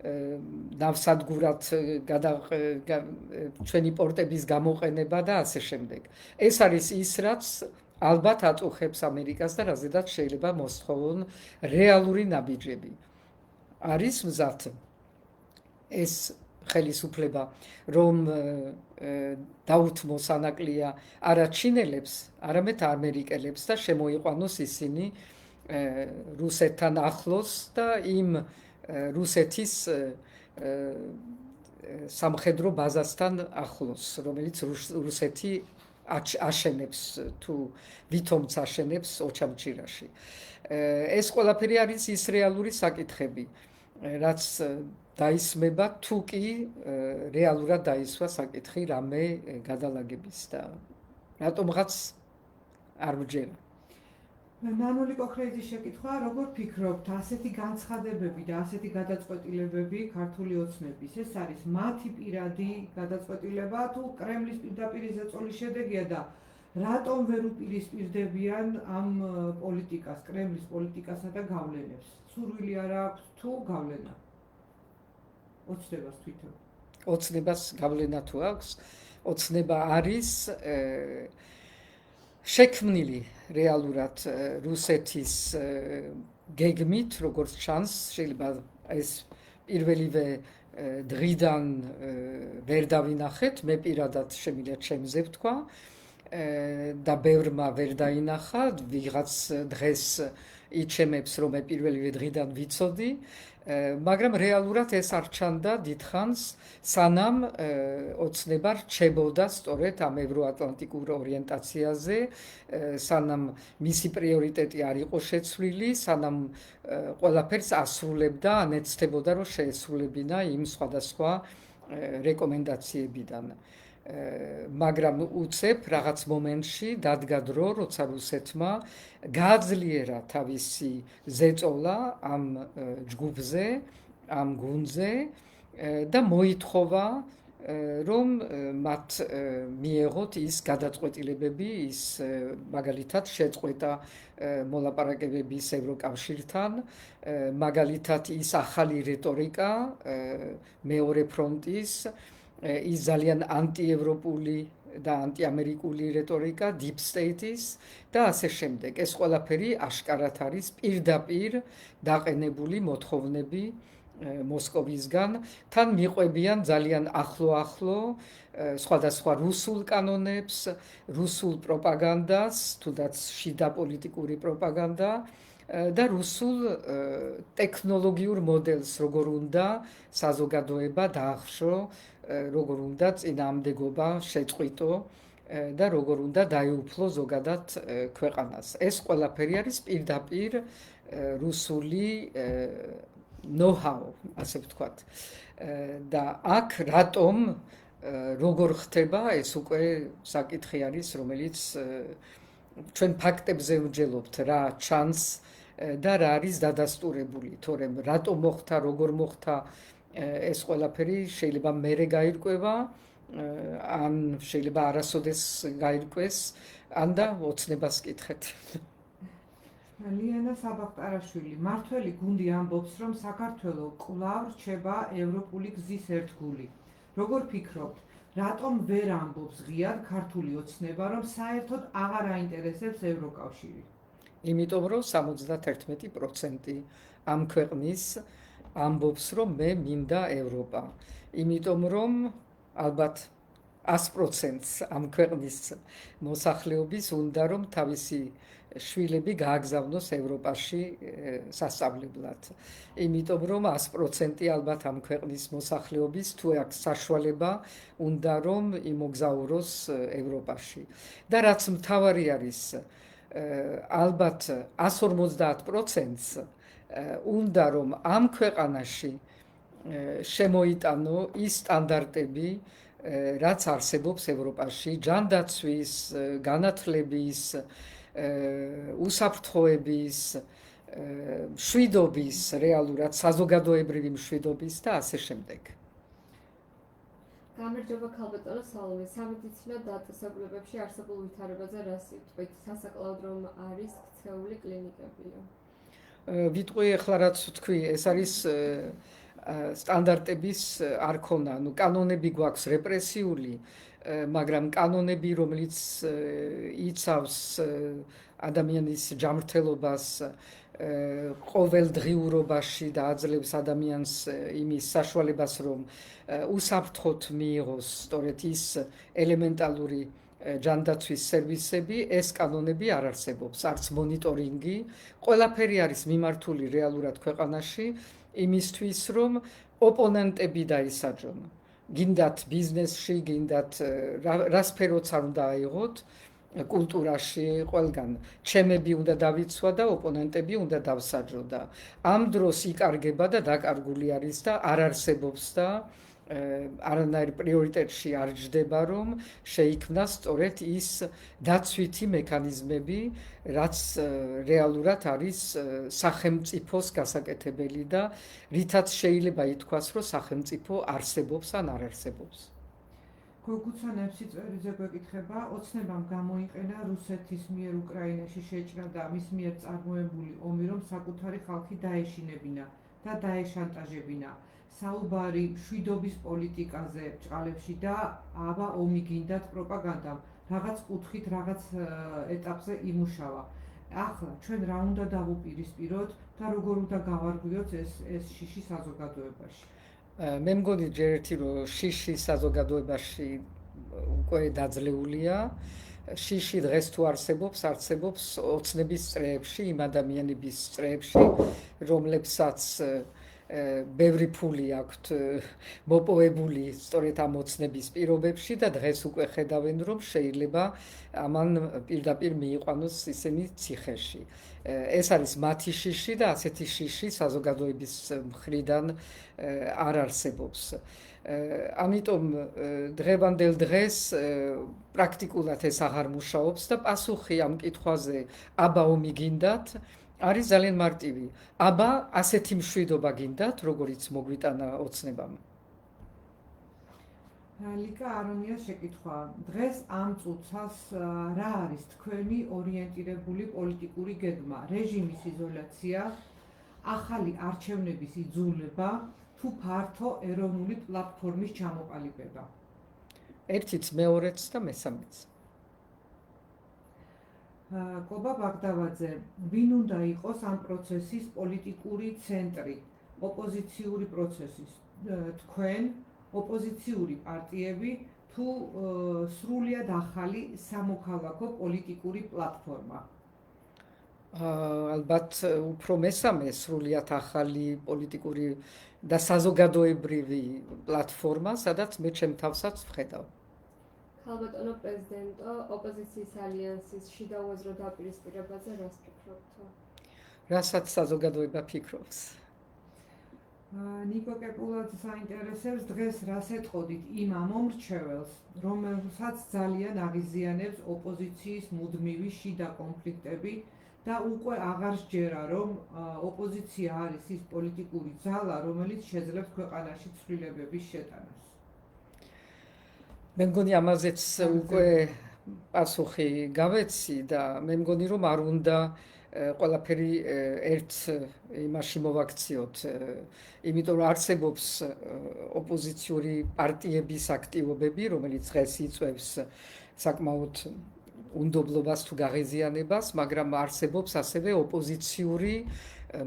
ნავსადგურად ჩვენი პორტების გამოყენება და ასე შემდეგ. ეს არის ის, რაც ალბათ აწუხებს ამერიკას და რაზედაც შეიძლება მოსთხოვონ რეალური ნაბიჯები. არის მზად ეს ხელისუფლება, რომ დაუთმოს ანაკლია არა ჩინელებს, არამედ ამერიკელებს და შემოიყვანოს ისინი რუსეთთან ახლოს და იმ რუსეთის სამხედრო ბაზასთან ახლოს, რომელიც რუსეთი აშენებს თუ ვითომც აშენებს ოჩამჩირაში. ეს ყველაფერი არის ის რეალური საკითხები, რაც დაისმება თუ კი რეალურად დაისვა საკითხი რამე გადალაგების და რატომღაც არ მჯერა. ნანული კოხრეიძის შეკითხვა, როგორ ფიქრობთ, ასეთი განცხადებები და ასეთი გადაწყვეტილებები ქართული ოცნების, ეს არის მათი პირადი გადაწყვეტილება თუ კრემლის პირდაპირი ზეწოლის შედეგია და რატომ ვერ უპირისპირდებიან ამ პოლიტიკას, კრემლის პოლიტიკასა და გავლენებს? სურვილი არ აქვს თუ გავლენა? ოცნებას თვითონ. ოცნებას გავლენა თუ აქვს? ოცნება არის შექმნილი რეალურად რუსეთის გეგმით, როგორც ჩანს, შეიძლება ეს პირველივე დღიდან ვერ დავინახეთ, მე პირადად შემიძლია ჩემზე ვთქვა და ბევრმა ვერ დაინახა, ვიღაც დღეს იჩემებს, რომ მე პირველივე დღიდან ვიცოდი, მაგრამ რეალურად ეს არ ჩანდა დიდხანს, სანამ ოცნება რჩებოდა სწორედ ამ ევროატლანტიკურ ორიენტაციაზე, სანამ მისი პრიორიტეტი არ იყო შეცვლილი, სანამ ყველაფერს ასრულებდა, ანეცდებოდა, რომ შეესრულებინა იმ სხვადასხვა რეკომენდაციებიდან. მაგრამ უცებ რაღაც მომენტში დადგა დრო, როცა რუსეთმა გააძლიერა თავისი ზეწოლა ამ ჯგუფზე, ამ გუნდზე და მოითხოვა რომ მათ მიეღოთ ის გადაწყვეტილებები, ის მაგალითად შეწყვეტა მოლაპარაკებების ევროკავშირთან, მაგალითად ის ახალი რიტორიკა მეორე ფრონტის, ის ძალიან ანტიევროპული და ანტიამერიკული რიტორიკა, deep state-ის და ასე შემდეგ. ეს ყველაფერი აშკარად არის პირდაპირ დაყენებული მოთხოვნები მოსკოვისგან, თან მიყვებიან ძალიან ახლო სხვადასხვა რუსულ კანონებს, რუსულ პროპაგანდას, თუნდაც შიდა პოლიტიკური პროპაგანდა და რუსულ ტექნოლოგიურ მოდელს, როგორ უნდა საზოგადოება დაახშო, როგორ უნდა წინააღმდეგობა შეწყვიტო და როგორ უნდა დაეუფლო ზოგადად ქვეყანას. ეს ყველაფერი არის პირდაპირ რუსული know-how, ასე ვთქვათ. და აქ რატომ როგორ ხდება ეს უკვე საკითხი არის, რომელიც ჩვენ ფაქტებზე ვჯელობთ, რა ჩანს და რა არის დადასტურებული, თორემ რატომ მოხდა, როგორ მოხდა ეს ყველაფერი შეიძლება მერე გაირკვევა, ან შეიძლება არასოდეს გაირკვეს, ან და ოცნებას კითხეთ. ლიანა საბახტარაშვილი, მართველი გუნდი ამბობს, რომ საქართველო კვლავ რჩება ევროპული გზის ერთგული. როგორ ფიქრობთ, რატომ ვერ ამბობს ღიად ქართული ოცნება, რომ საერთოდ აღარ აინტერესებს ევროკავშირი? იმიტომ რომ 71% ამ ქვეყნის ამბობს, რომ მე მინდა ევროპა. იმიტომ რომ ალბათ 100% ამ ქვეყნის მოსახლეობის უნდა რომ თავისი შვილები გააგზავნოს ევროპაში სასწავლებლად. იმიტომ რომ 100% ალბათ ამ ქვეყნის მოსახლეობის თუ აქვს საშუალება უნდა რომ იმოგზაუროს ევროპაში. და რაც მთავარი არის, ალბათ 150%-ს უნდა რომ ამ ქვეყანაში შემოიტანო ის სტანდარტები, რაც არსებობს ევროპაში, ჯანდაცვის, განათლების, უსაფრთხოების, მშვიდობის, რეალურად საზოგადოებრივი მშვიდობის და ასე შემდეგ. გამარჯობა ქალბატონო სალომე, სამედიცინო დაწესებულებებში არსებულ ვითარებაზე რა სიტყვით? სასაკლაოდ რომ არის ქცეული კლინიკებია. ვიტყვი ახლა რაც ვთქვი, ეს არის სტანდარტების არქონა, კანონები გვაქვს რეპრესიული, მაგრამ კანონები, რომელიც იცავს ადამიანის ჯანმრთელობას ყოველდღიურობაში და აძლევს ადამიანს იმის საშუალებას, რომ უსაფრთხოდ მიიღოს სწორედ ის ელემენტალური ჯანდაცვის სერვისები, ეს კანონები არ არსებობს, არც მონიტორინგი, ყველაფერი არის მიმართული რეალურად ქვეყანაში იმისთვის, რომ ოპონენტები დაისაჯონ. გინდათ ბიზნესში, გინდათ რა სფეროც არ უნდა აიღოთ, კულტურაში, ყველგან ჩემები უნდა დავიცვა და ოპონენტები უნდა დავსაჯო და ამ დროს იკარგება და დაკარგული არის და არ არსებობს და არანაირ პრიორიტეტში არ ჯდება, რომ შეიქმნას სწორედ ის დაცვითი მექანიზმები, რაც რეალურად არის სახელმწიფოს გასაკეთებელი და რითაც შეიძლება ითქვას, რომ სახელმწიფო არსებობს ან არ არსებობს. გოგუცა ნებსიწვერიძე გვეკითხება, ოცნებამ გამოიყენა რუსეთის მიერ უკრაინაში შეჭრა და მის მიერ წარმოებული ომი, რომ საკუთარი ხალხი დაეშინებინა და დაეშანტაჟებინა. საუბარი მშვიდობის პოლიტიკაზე ბჭყალებში და აბა ომი გინდათ პროპაგანდამ რაღაც კუთხით, რაღაც ეტაპზე იმუშავა. ახლა ჩვენ რა უნდა დავუპირისპიროთ და როგორ უნდა გავარღვიოთ ეს შიში საზოგადოებაში? მე მგონი ჯერ ერთი რომ შიში საზოგადოებაში უკვე დაძლეულია. შიში დღეს თუ არსებობს ოცნების წრეებში, იმ ადამიანების წრეებში, რომლებსაც ბევრი ფული აქვთ მოპოვებული სწორედ ამ ოცნების პირობებში და დღეს უკვე ხედავენ, რომ შეიძლება ამან პირდაპირ მიიყვანოს ისინი ციხეში. ეს არის მათი შიში და ასეთი შიში საზოგადოების მხრიდან არ არსებობს. ამიტომ დღევანდელ დღეს პრაქტიკულად ეს აღარ მუშაობს და პასუხი ამ კითხვაზე აბა ომი გინდათ არის ძალიან მარტივი. აბა ასეთი მშვიდობა გინდათ, როგორიც მოგვიტანა ოცნებამ. ლიკა არონიას შეკითხვა. დღეს ამ წუთას რა არის თქვენი ორიენტირებული პოლიტიკური გეგმა, რეჟიმის იზოლაცია, ახალი არჩევნების იძულება თუ ფართო ეროვნული პლატფორმის ჩამოყალიბება? ერთიც მეორეც და მესამეც. კობა ბაგდავაძე, ვინ უნდა იყოს ამ პროცესის პოლიტიკური ცენტრი, ოპოზიციური პროცესის, თქვენ, ოპოზიციური პარტიები თუ სრულიად ახალი სამოქალაქო პოლიტიკური პლატფორმა? ალბათ უფრო მესამე სრულიად ახალი პოლიტიკური და საზოგადოებრივი პლატფორმა, სადაც მე ჩემ თავსაც ვხედავ. ქალბატონო პრეზიდენტო, ოპოზიციის ალიანსის შიდა უაზრო დაპირისპირებაზე რას ფიქრობთ? რასაც საზოგადოება ფიქრობს. ნიკო კეპულაძე საინტერესებს დღეს რას ეტყოდით იმ ამომრჩეველს, რომელსაც ძალიან აღიზიანებს ოპოზიციის მუდმივი შიდა კონფლიქტები და უკვე აღარ სჯერა, რომ ოპოზიცია არის ის პოლიტიკური ძალა, რომელიც შეძლებს ქვეყანაში ცვლილებების შეტანას. მე მგონი ამაზეც უკვე პასუხი გავეცი და მე მგონი რომ არ უნდა ყველაფერი ერთ იმაში მოვაქციოთ, იმიტომ რომ არსებობს ოპოზიციური პარტიების აქტივობები, რომელიც დღეს იწვევს საკმაოდ უნდობლობას თუ გაღიზიანებას, მაგრამ არსებობს ასევე ოპოზიციური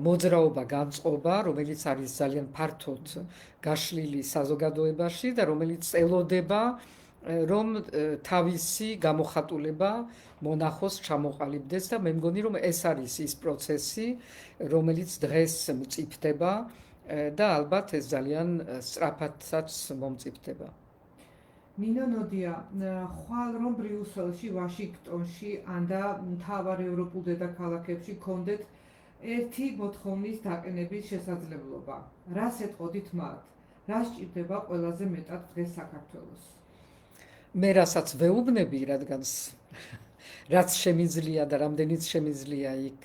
მოძრაობა, განწყობა, რომელიც არის ძალიან ფართოდ გაშლილი საზოგადოებაში და რომელიც ელოდება რომ თავისი გამოხატულება მონახოს ჩამოყალიბდეს და მე მგონი რომ ეს არის ის პროცესი, რომელიც დღეს მწიფდება და ალბათ ეს ძალიან სწრაფადაც მომწიფდება. ნინო ნოდია, ხვალ რომ ბრიუსელში, ვაშინგტონში ან და მთავარ ევროპულ დედაქალაქებში გქონდეთ ერთი მოთხოვნის დაყენების შესაძლებლობა. რას ეტყოდით მათ? რა სჭირდება ყველაზე მეტად დღეს საქართველოს? მე რასაც ვეუბნები, რადგანს რაც შემიძლია და რამდენიც შემიძლია იქ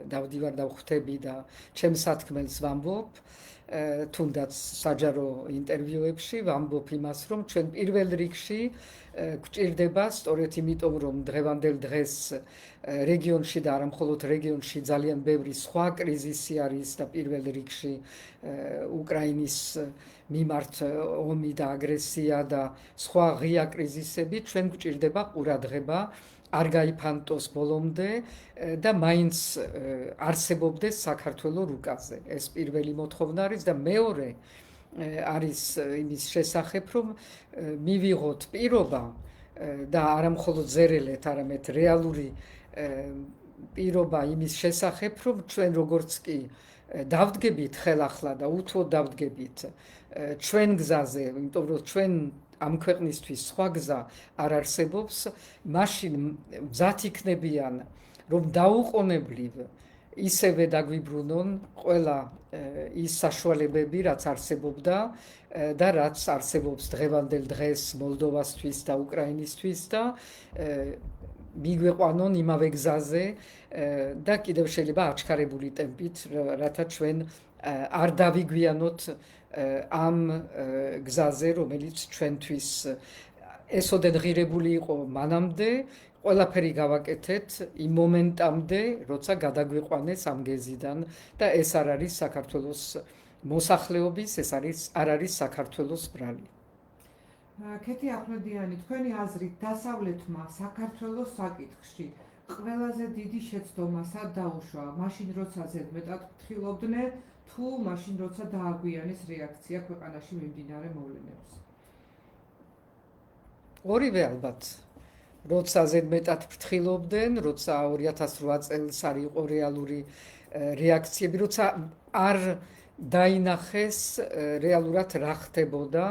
დავდივარ და ვხვდები და ჩემს სათქმელს ვამბობ, თუნდაც საჯარო ინტერვიუებში ვამბობ იმას, რომ ჩვენ პირველ რიგში გვჭირდება სწორედ იმიტომ, რომ დღევანდელ დღეს რეგიონში და არა მხოლოდ რეგიონში ძალიან ბევრი სხვა კრიზისი არის და პირველ რიგში უკრაინის მიმართ ომი და აგრესია და სხვა ღია კრიზისები, ჩვენ გვჭირდება ყურადღება არ გაიფანტოს ბოლომდე და მაინც არსებობდეს საქართველოს რუკაზე. ეს პირველი მოთხოვნა არის და მეორე არის იმის შესახებ, რომ მივიღოთ პირობა და არა მხოლოდ ზერელეთ, არამედ რეალური პირობა იმის შესახებ, რომ ჩვენ როგორც კი დავდგებით ხელახლა და უთუოდ დავდგებით ჩვენ გზაზე, იმიტომ რომ ჩვენ ამ ქვეყნისთვის სხვა გზა არ არსებობს, მაშინ მზად იქნებიან, რომ დაუყოვნებლივ ისევე დაგვიბრუნონ ყველა ის საშუალებები, რაც არსებობდა და რაც არსებობს დღევანდელ დღეს მოლდოვასთვის და უკრაინისთვის და მიგვეყვანონ იმავე გზაზე და კიდევ შეიძლება აჩქარებული ტემპით, რათა ჩვენ არ დავიგვიანოთ ამ გზაზე, რომელიც ჩვენთვის ესოდენ ღირებული იყო მანამდე, ყველაფერი გავაკეთეთ იმ მომენტამდე, როცა გადაგვიყვანეს ამ გეზიდან და ეს არ არის საქართველოს მოსახლეობის, ეს არ არის საქართველოს ბრალი. ქეთი ახვლედიანი, თქვენი აზრით დასავლეთმა საქართველოს საკითხში ყველაზე დიდი შეცდომა სად დაუშვა? მაშინ როცა ზედმეტად ფრთხილობდნენ თუ მაშინ როცა დააგვიანეს რეაქცია ქვეყანაში მიმდინარე მოვლენებს? ორივე ალბათ. როცა ზედმეტად ფრთხილობდნენ, როცა 2008 წელს არ იყო რეალური რეაქციები, როცა არ დაინახეს რეალურად რა ხდებოდა,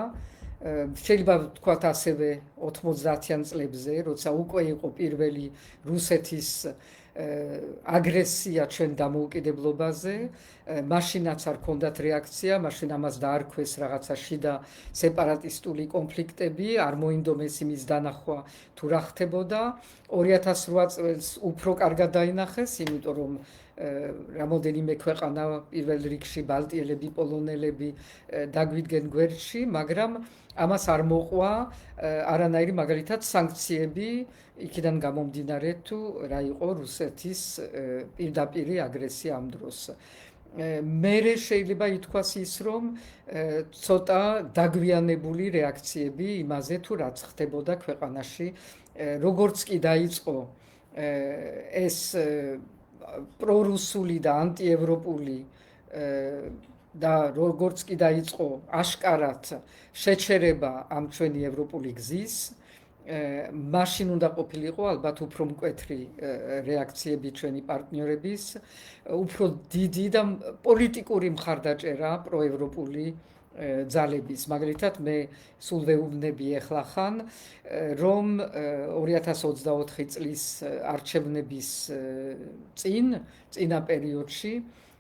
შეიძლება ვთქვათ ასევე 90-იან წლებზე, როცა უკვე იყო პირველი რუსეთის აგრესია ჩვენ დამოუკიდებლობაზე, მაშინაც არ ქონდათ რეაქცია, მაშინ ამას დაარქვეს რაღაცა შიდა სეპარატისტული კონფლიქტები, არ მოინდომეს იმის დანახვა თუ რა ხდებოდა. 2008 წელს უფრო კარგად დაინახეს, იმიტომ რომ რამოდენიმე ქვეყანა პირველ რიგში ბალტიელები, პოლონელები დაგვიდგენ გვერდში, მაგრამ ამას არ მოყვა არანაირი მაგალითად სანქციები იქიდან გამომდინარე თუ რა იყო რუსეთის პირდაპირი აგრესია ამ დროს. მერე შეიძლება ითქვას ის, რომ ცოტა დაგვიანებული რეაქციები იმაზე თუ რაც ხდებოდა ქვეყანაში, როგორც კი დაიწყო ეს პრორუსული და ანტიევროპული და როგორც კი დაიწყო აშკარად შეჩერება ამ ჩვენი ევროპული გზის, მაშინ უნდა ყოფილიყო ალბათ უფრო მკვეთრი რეაქციები ჩვენი პარტნიორების, უფრო დიდი და პოლიტიკური მხარდაჭერა პროევროპული ძალების. მაგალითად, მე სულ ვეუბნები ეხლახან, რომ 2024 წლის არჩევნების წინა პერიოდში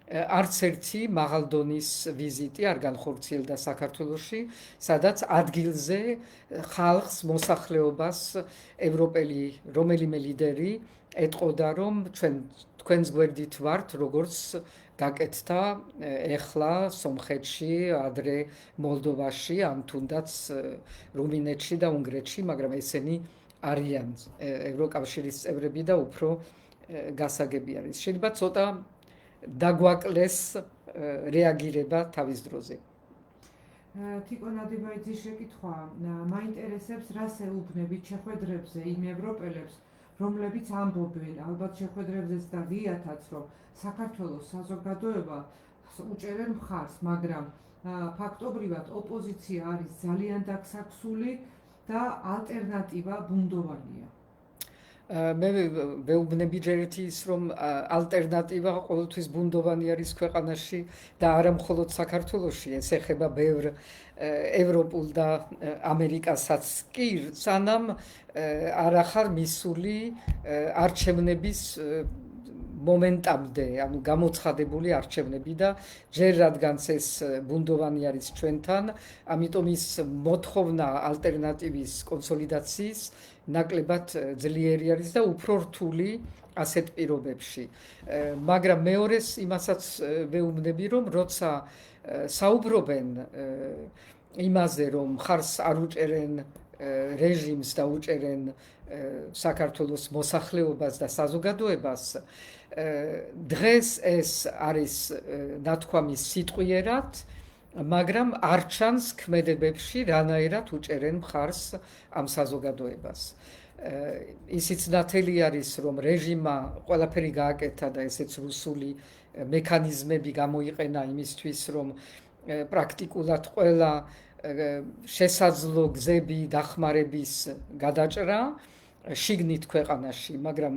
არც ერთი მაღალდონის ვიზიტი არ განხორციელდა საქართველოში, სადაც ადგილზე ხალხს, მოსახლეობას ევროპელი რომელიმე ლიდერი ეტყოდა, რომ თქვენს გვერდით ვართ, როგორც გაკეთდა ეხლა სომხეთში, ადრე მოლდოვაში, ან თუნდაც რუმინეთში და უნგრეთში, მაგრამ ესენი არიან ევროკავშირის წევრები და უფრო გასაგები არის. შეიძლება ცოტა დაგვაკლეს რეაგირება თავის დროზე. თიკონ ადიბაიძის შეკითხვა მაინტერესებს, რას ეუბნებით შეხვედრებზე იმ ევროპელებს, რომლებიც ამბობენ, ალბათ შეხვედრებზეც და ვიათაც, რომ საქართველოს საზოგადოება უჭერენ მხარს, მაგრამ ფაქტობრივად ოპოზიცია არის ძალიან დაგსაქსული და ალტერნატივა ბუნდოვანია. მე ვეუბნები ჯერ ერთი ის, რომ ალტერნატივა ყოველთვის ბუნდოვანი არის ქვეყანაში და არა მხოლოდ საქართველოში, ეს ეხება ბევრ ევროპულ და ამერიკასაც კი, სანამ არ ახარ მისული არჩევნების მომენტამდე, ანუ გამოცხადებული არჩევნები და ჯერ რადგანაც ეს ბუნდოვანი არის ჩვენთან, ამიტომ ის მოთხოვნა ალტერნატივის კონსოლიდაციის ნაკლებად ძლიერი არის და უფრო რთული ასეთ პირობებში. მაგრამ მეორეს იმასაც ვეუბნები, რომ როცა საუბრობენ იმაზე, რომ მხარს არ უჭერენ რეჟიმს და უჭერენ საქართველოს მოსახლეობას და საზოგადოებას, დღეს ეს არის ნათქვამი სიტყვიერად, მაგრამ არ ჩანს ქმედებებში, რანაირად უჭერენ მხარს ამ საზოგადოებას. ისიც ნათელი არის, რომ რეჟიმმა ყველაფერი გააკეთა და ესეც რუსული მექანიზმები გამოიყენა იმისთვის, რომ პრაქტიკულად ყველა შესაძლო გზები დახმარების გადაჭრა შიგნით ქვეყანაში, მაგრამ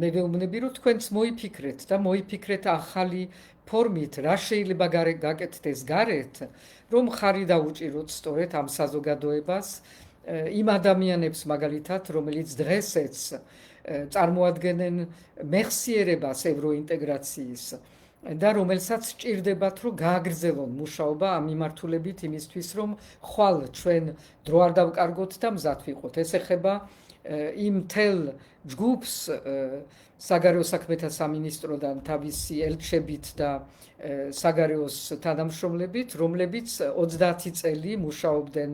მე ვეუბნები, რომ თქვენც მოიფიქრეთ და მოიფიქრეთ ახალი ფორმით, რა შეიძლება გაკეთდეს გარეთ, რომ ხარი დაუჭიროთ სწორედ ამ საზოგადოებას, იმ ადამიანებს მაგალითად, რომელიც დღესეც წარმოადგენენ მეხსიერებას ევროინტეგრაციის და რომელსაც სჭირდებათ, რომ გააგრძელონ მუშაობა ამ მიმართულებით იმისთვის, რომ ხვალ ჩვენ დრო არ დავკარგოთ და მზად ვიყოთ. ეს ეხება იმ თელ ჯგუფს საგარეო საქმეთა სამინისტროდან თავისი ელჩებით და საგარეოს თანამშრომლებით, რომლებიც 30 წელი მუშაობდნენ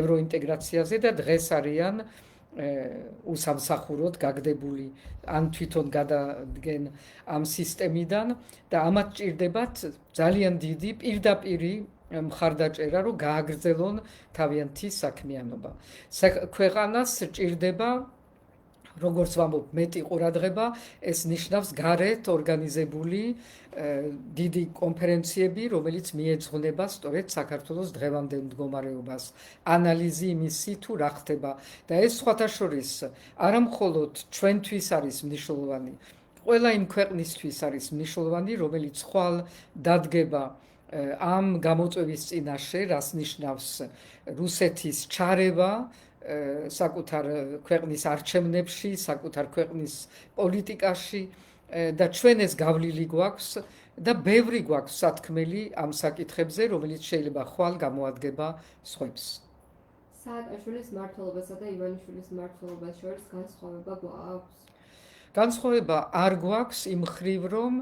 ევროინტეგრაციაზე და დღეს არიან უსამსახუროდ გაგდებული, ან თვითონ გადადგენ ამ სისტემიდან და ამათ ჭირდებათ ძალიან დიდი პირდაპირი მხარდაჭერა, რომ გააგრძელონ თავიანთი საქმიანობა. ქვეყანას ჭირდება, როგორც ვამბობ, მეტი ყურადღება, ეს ნიშნავს გარეთ ორგანიზებული დიდი კონფერენციები, რომელიც მიეძღვნება სწორედ საქართველოს დღევანდელ მდგომარეობას, ანალიზი იმისი თუ რა ხდება და ეს სხვათა შორის არა მხოლოდ ჩვენთვის არის მნიშვნელოვანი, ყველა იმ ქვეყნისთვის არის მნიშვნელოვანი, რომელიც ხვალ დადგება ამ გამოწვევის წინაშე, რას ნიშნავს რუსეთის ჩარევა საკუთარ ქვეყნის არჩევნებში, საკუთარ ქვეყნის პოლიტიკაში და ჩვენ ეს გავლილი გვაქვს და ბევრი გვაქვს სათქმელი ამ საკითხებზე, რომელიც შეიძლება ხვალ გამოადგება სხვებს. სააკაშვილის მმართველობასა და ივანიშვილის მმართველობას შორის განსხვავება გვაქვს? განსხვავება არ გვაქვს იმ ხრივ, რომ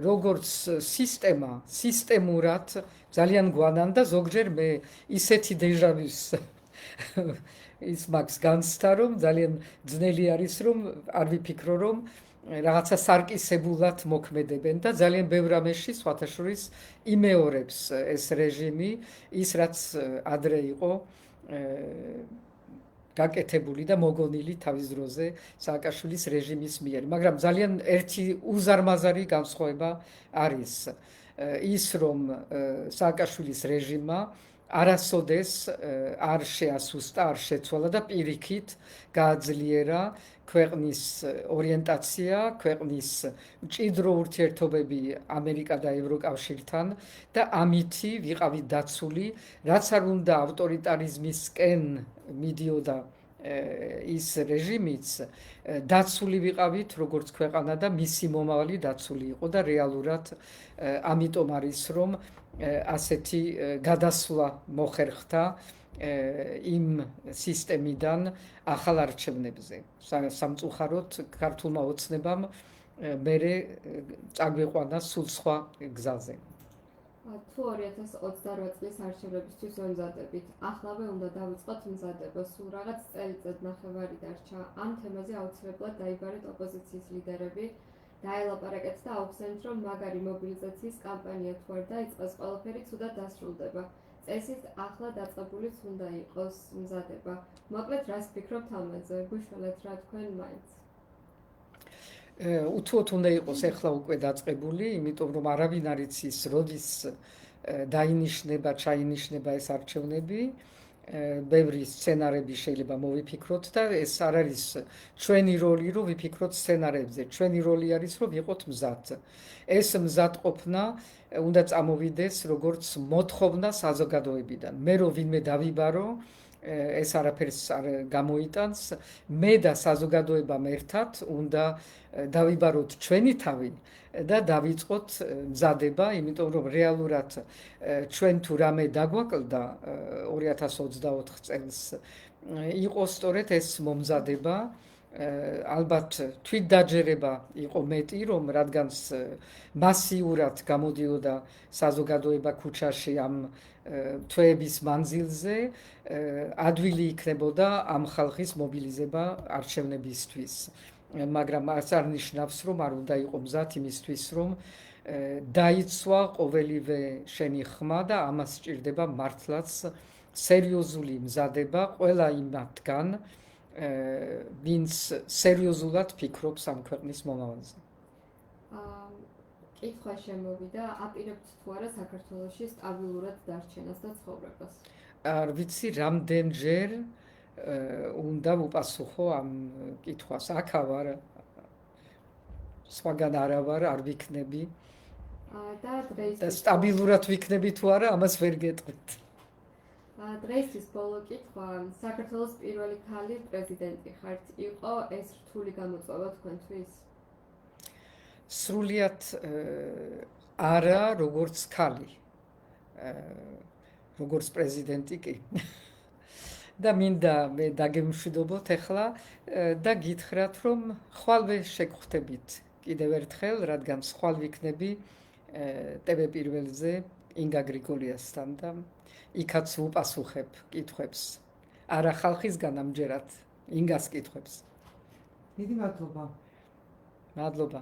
როგორც სისტემა, სისტემურად ძალიან გვანან და ზოგჯერ მე ისეთი დეჟავის ის მაქვს განცდა, რომ ძალიან ძნელი არის, რომ არ ვიფიქრო, რომ რაღაცა სარკისებულად მოქმედებენ და ძალიან ბევრ რამეში სხვათა შორის იმეორებს ეს რეჟიმი ის, რაც ადრე იყო გაკეთებული და მოგონილი თავის დროზე სააკაშვილის რეჟიმის მიერ. მაგრამ ძალიან ერთი უზარმაზარი განსხვავება არის ის, რომ სააკაშვილის რეჟიმმა არასოდეს არ შეასუსტა, არ შეცვალა და პირიქით გააძლიერა ქვეყნის ორიენტაცია, ქვეყნის მჭიდრო ურთიერთობები ამერიკა და ევროკავშირთან და ამითი ვიყავით დაცული, რაც არ უნდა ავტორიტარიზმისკენ მიდიოდა ის რეჟიმიც, დაცული ვიყავით როგორც ქვეყანა და მისი მომავალი დაცული იყო და რეალურად ამიტომ არის, რომ ასეთი გადასვლა მოხერხდა იმ სისტემიდან ახალ არჩევნებზე. სამწუხაროდ ქართულმა ოცნებამ მერე წაგვიყვანა სულ სხვა გზაზე. თუ 2028 წლის არჩევნებისთვის ვემზადებით, ახლავე უნდა დავიწყოთ მზადება, სულ რაღაც წელიწად ნახევარი დარჩა. ამ თემაზე აუცილებლად დაიბარეთ ოპოზიციის ლიდერები, დაელაპარაკეთ და აუხსენეთ, რომ მაგარი მობილიზაციის კამპანია თუ არ დაიწყოს, ყველაფერი ცუდად დასრულდება. წესით ახლა დაწყებულიც უნდა იყოს მზადება. მოკლედ, რას ფიქრობთ ამაზე? გუშველეთ რა თქვენ მაინც. უთუოდ უნდა იყოს ახლა უკვე დაწყებული, იმიტომ რომ არავინ არ იცის, როდის დაინიშნება, ჩაინიშნება ეს არჩევნები. ბევრი სცენარები შეიძლება მოვიფიქროთ და ეს არ არის ჩვენი როლი, რომ ვიფიქროთ სცენარებზე. ჩვენი როლი არის, რომ ვიყოთ მზად. ეს მზადყოფნა უნდა წამოვიდეს როგორც მოთხოვნა საზოგადოებიდან. მე რო ვინმე დავიბარო, ეს არაფერს არ გამოიტანს. მე და საზოგადოებამ ერთად უნდა დავიბაროთ ჩვენი თავი და დავიწყოთ მზადება, იმიტომ რომ რეალურად ჩვენ თუ რამე დაგვაკლდა 2024 წელს, იყო სწორედ ეს მომზადება. ალბათ თვითდაჯერება იყო მეტი, რომ რადგანაც მასიურად გამოდიოდა საზოგადოება ქუჩაში ამ თვეების მანძილზე, ადვილი იქნებოდა ამ ხალხის მობილიზება არჩევნებისთვის. მაგრამ არც არ ნიშნავს, რომ არ უნდა იყო მზად იმისთვის, რომ დაიცვა ყოველივე შენი ხმა და ამას სჭირდება მართლაც სერიოზული მზადება ყველა იმათგან, ვინც სერიოზულად ფიქრობს ამ ქვეყნის მომავალზე. კითხვა შემოვიდა, აპირებთ თუ არა საქართველოში სტაბილურად დარჩენას და ცხოვრებას? არ ვიცი, რამდენჯერ უნდა ვუპასუხო ამ კითხვას. აქ ვარ, სხვაგან არა ვარ, არ ვიქნები. და სტაბილურად ვიქნები თუ არა, ამას ვერ გეტყვით. დღეისთვის ბოლო კითხვა, საქართველოს პირველი ქალი პრეზიდენტი ხართ, იყო ეს რთული გამოწვევა თქვენთვის? სრულიად არა, როგორც ქალი. როგორც პრეზიდენტი კი. და მინდა მე დაგემშვიდობოთ ახლა და გითხრათ, რომ ხვალვე შეგხვდებით კიდევ ერთხელ, რადგან ხვალ ვიქნები ტევე პირველზე ინგა გრიგოლიასთან და იქაც ვუპასუხებ კითხვებს. არა ხალხისგან ამჯერად ინგას კითხვებს. დიდი მადლობა. მადლობა.